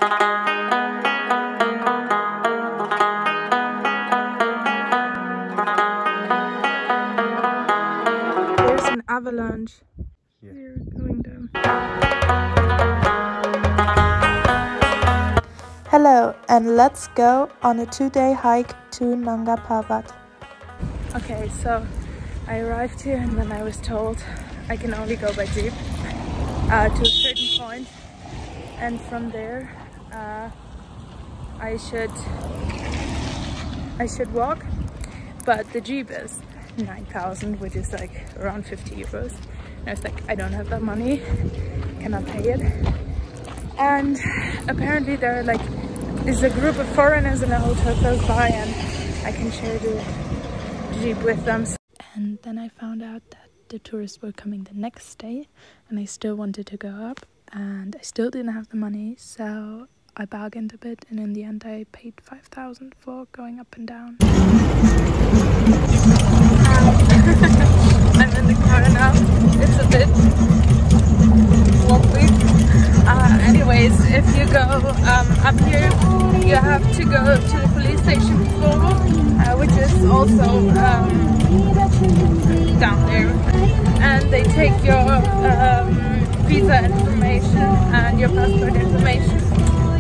There's an avalanche. Yeah. We're going down. Hello, and let's go on a 2-day hike to Nanga Parbat. Okay, so I arrived here and then I was told I can only go by jeep to a certain point, and from there I should walk, but the jeep is 9,000, which is like around 50 euros. And I was like, I don't have that money, cannot pay it. And apparently there are is a group of foreigners in a hotel close by, and I can share the jeep with them. And then I found out that the tourists were coming the next day, and I still wanted to go up, and I still didn't have the money, so I bargained a bit, and in the end I paid 5,000 for going up and down. I'm in the car now. It's a bit wobbly. Anyways, if you go up here, you have to go to the police station before, which is also down there, and they take your visa information and your passport information,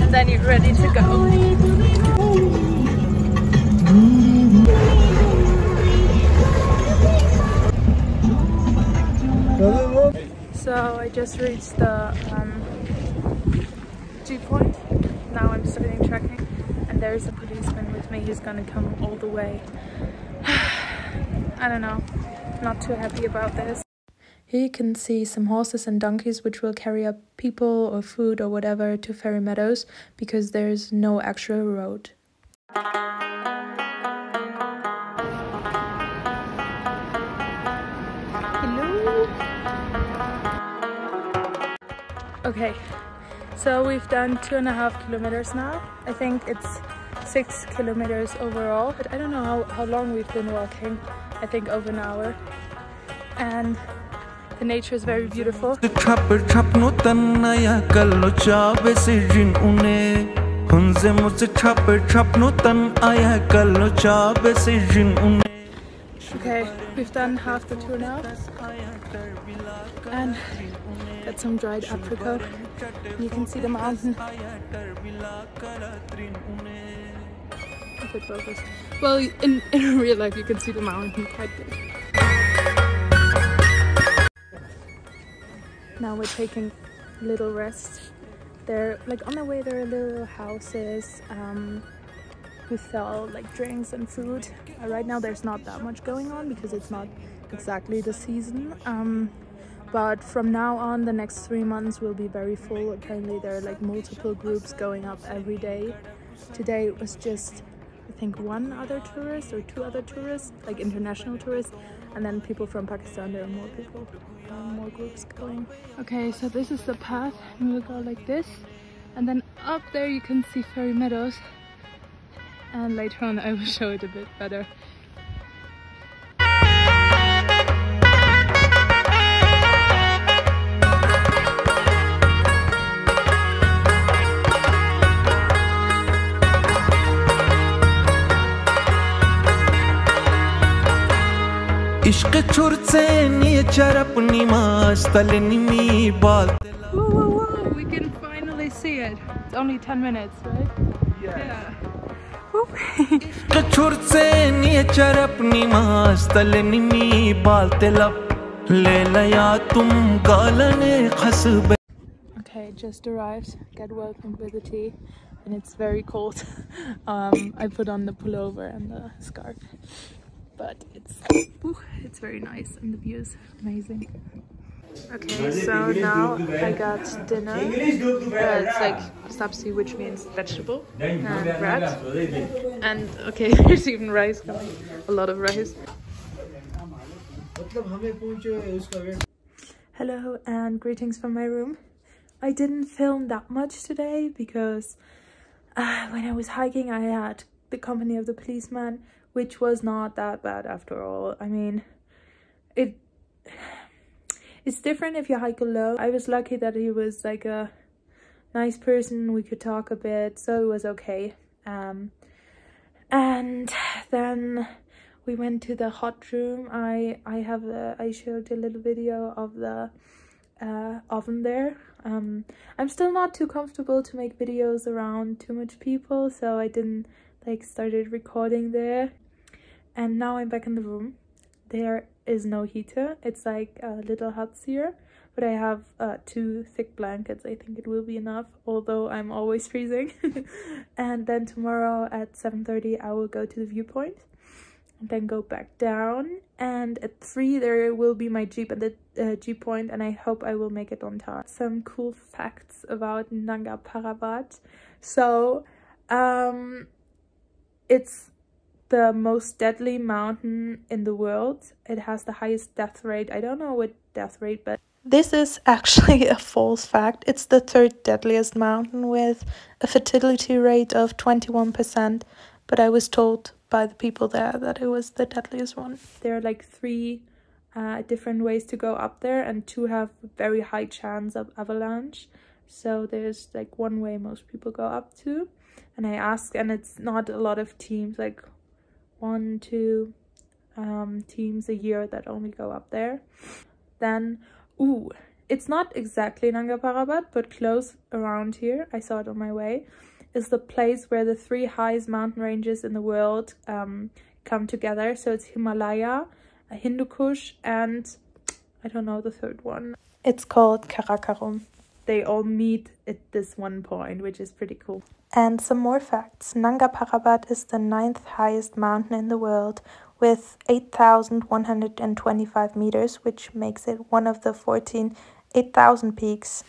and then you're ready to go. So I just reached the G point. Now I'm starting trekking, and there's a policeman with me. He's gonna come all the way. I don't know, not too happy about this. Here you can see some horses and donkeys which will carry up people or food or whatever to Ferry Meadows, because there's no actual road. Hello. Okay, so we've done 2.5 kilometers now. I think it's 6 kilometers overall, but I don't know how long we've been walking. I think over an hour, and the nature is very beautiful. Okay, we've done half the tour now, and got some dried apricot. You can see the mountain. If it focus. Well, in real life you can see the mountain quite good. Now we're taking a little rest. There, on the way, there are little houses who sell drinks and food. Right now there's not that much going on because it's not exactly the season. But from now on, the next 3 months will be very full. Apparently there are multiple groups going up every day. Today it was just, I think, 1 other tourist or 2 other tourists, international tourists, and then people from Pakistan. There are more people, more groups going. Okay, so this is the path, and we'll go like this, and then up there you can see Ferry Meadows, and later on I will show it a bit better. इश्क छुरसे नीचर अपनी मास्तलनी मी बाल. We can finally see it. It's only 10 minutes, right? Yeah. इश्क छुरसे नीचर अपनी मास्तलनी मी बाल तेलब ले लया तुम गालने खसबे. Okay, just arrived. Get welcomed with a tea, and it's very cold. I put on the pullover and the scarf. But it's very nice, and the view is amazing. Okay, so now I got dinner. It's sabzi, which means vegetable, and bread. And okay, there's even rice coming. A lot of rice. Hello and greetings from my room. I didn't film that much today because when I was hiking I had the company of the policeman, which was not that bad after all. I mean, it's different if you hike alone. I was lucky that he was like a nice person. We could talk a bit, so it was okay. And then we went to the hot room. I showed a little video of the oven there. I'm still not too comfortable to make videos around too much people, so I didn't like started recording there. And now I'm back in the room. There is no heater. It's like little huts here, but I have 2 thick blankets. I think it will be enough, although I'm always freezing. And then tomorrow at 7:30 I will go to the viewpoint and then go back down, and at 3 there will be my jeep at the jeep point, and I hope I will make it on time. Some cool facts about Nanga Parbat. So it's the most deadly mountain in the world. It has the highest death rate. I don't know what death rate, but this is actually a false fact. It's the 3rd deadliest mountain with a fertility rate of 21%, but I was told by the people there that it was the deadliest one. There are like 3 different ways to go up there, and 2 have very high chance of avalanche. So there's like 1 way most people go up to, and I asked, and it's not a lot of teams, like 1, 2 teams a year that only go up there. Then it's not exactly Nanga Parbat, but close around here, I saw it on my way, is the place where the 3 highest mountain ranges in the world come together. So it's Himalaya, Hindu Kush, and I don't know the 3rd one. It's called Karakoram. They all meet at this one point, which is pretty cool. And some more facts. Nanga Parbat is the 9th highest mountain in the world with 8,125 meters, which makes it one of the 14 8,000 peaks.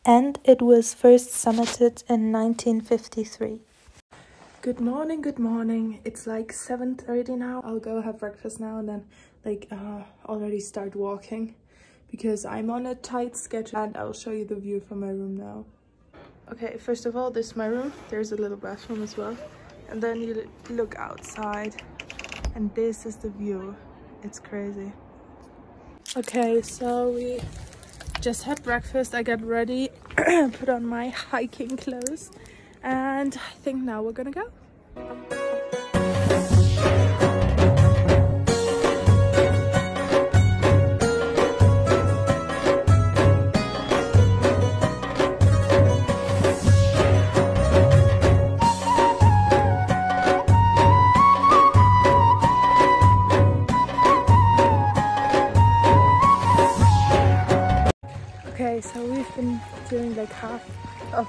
And it was first summited in 1953. Good morning, good morning. It's like 7:30 now. I'll go have breakfast now and then like already start walking because I'm on a tight schedule, and I'll show you the view from my room now. Okay, first of all, this is my room. There's a little bathroom as well. And then you look outside and this is the view. It's crazy. Okay, so we just had breakfast. I got ready, put on my hiking clothes, and I think now we're gonna go. Okay, so we've been doing like half of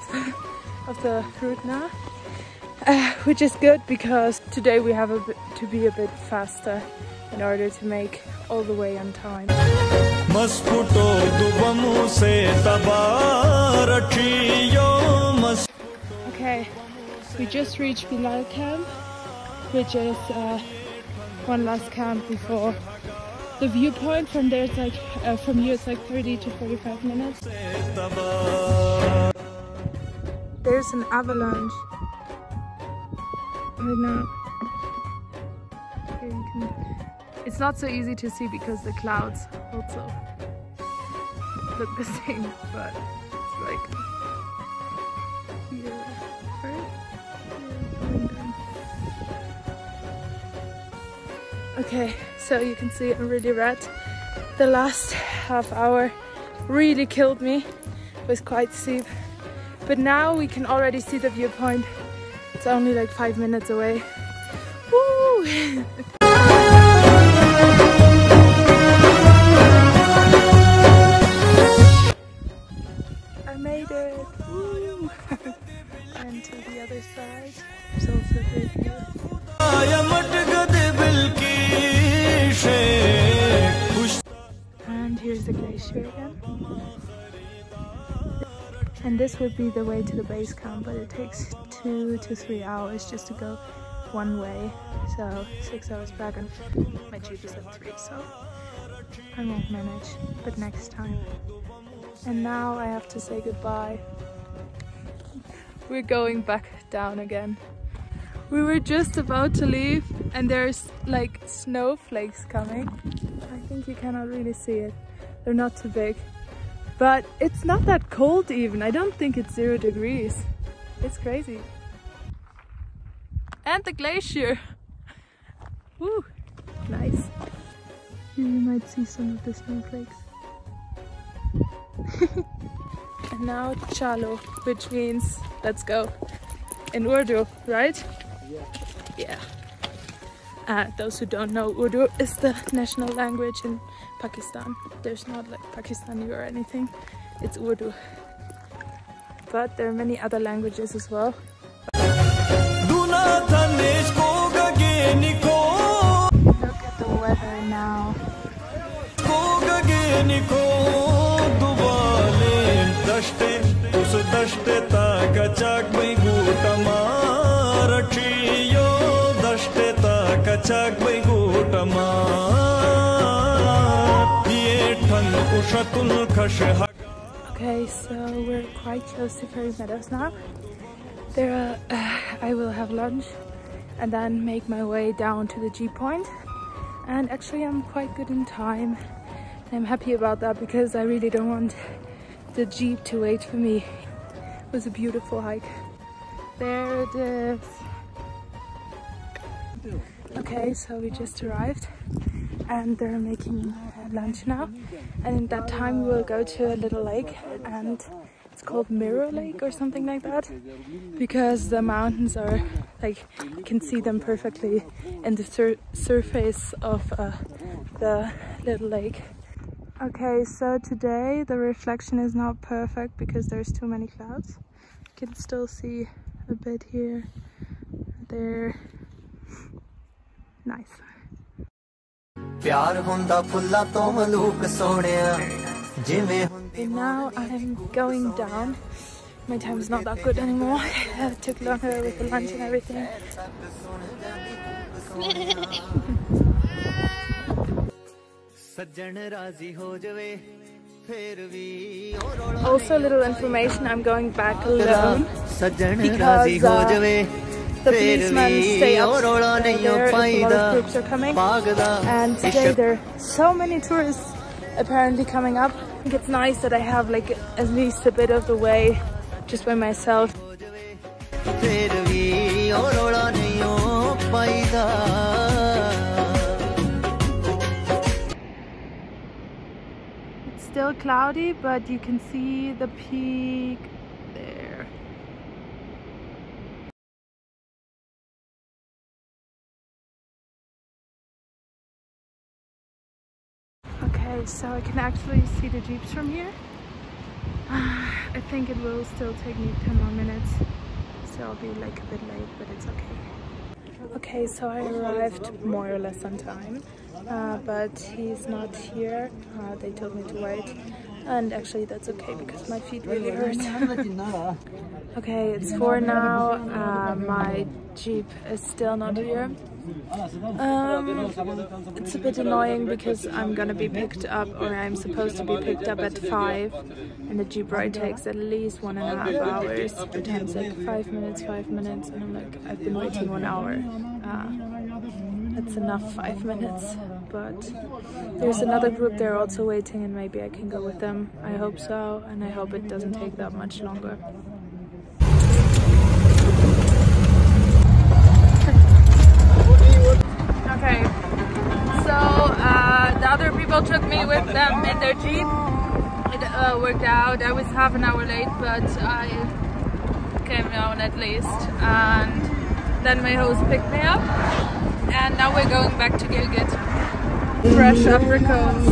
the route now, which is good because today we have to be a bit faster in order to make all the way on time. Okay, we just reached Bilal camp, which is one last camp before the viewpoint. From there it's like from here it's like 30 to 45 minutes. There's an avalanche right now. Here you can, it's not so easy to see because the clouds also look the same, but it's like here, right? Okay, so you can see I'm really red. The last half hour really killed me. It was quite steep. But now we can already see the viewpoint. It's only like 5 minutes away. Woo! I made it! Woo! And to the other side, there's also a great view. And here's the glacier again. And this would be the way to the base camp, but it takes 2 to 3 hours just to go one way. So 6 hours back, and my jeep is at 3, so I won't manage, but next time. And now I have to say goodbye. We're going back down again. We were just about to leave and there's like snowflakes coming. I think you cannot really see it. They're not too big, But it's not that cold even. I don't think it's 0 degrees. It's crazy. And the glacier. Woo, nice. Here you might see some of the snowflakes. And now chalo, which means let's go in Urdu, right? Yeah. Those who don't know, Urdu is the national language in Pakistan. There's not like Pakistani or anything, it's Urdu. But there are many other languages as well. Look at the weather now. Okay, so we're quite close to Fairy Meadows now. There, I will have lunch and then make my way down to the Jeep point. And actually I'm quite good in time. I'm happy about that because I really don't want the Jeep to wait for me. It was a beautiful hike. There it is. Okay, so we just arrived and they're making lunch now. And in that time we will go to a little lake, and it's called Mirror Lake or something like that, because the mountains are like, you can see them perfectly in the surface of the little lake. Okay, so today the reflection is not perfect because there's too many clouds. You can still see a bit here, there. Nice. And now I'm going down. My time is not that good anymore. It took longer with the lunch and everything. Also, a little information, I'm going back alone because the policemen stay up there if a lot of groups are coming, and today there are so many tourists apparently coming up. I think it's nice that I have like at least a bit of the way just by myself. It's still cloudy, but you can see the peak there. Okay, so I can actually see the jeeps from here. I think it will still take me 10 more minutes, so I'll be like a bit late, but it's okay. Okay, so I arrived more or less on time, but he's not here. They told me to wait, and actually that's okay because my feet really hurt. Okay, it's 4 now. My jeep is still not here. It's a bit annoying because I'm gonna be picked up, or I'm supposed to be picked up at 5, and the jeep ride takes at least 1.5 hours. The time's like 5 minutes, and I'm like, I've been waiting 1 hour. That's enough 5 minutes, but there's another group there also waiting, and maybe I can go with them. I hope so, and I hope it doesn't take that much longer. Okay, so the other people took me with them in their jeep. It worked out. I was half an hour late, but I came down at least. And then my host picked me up, and now we're going back to Gilgit. Fresh apricots.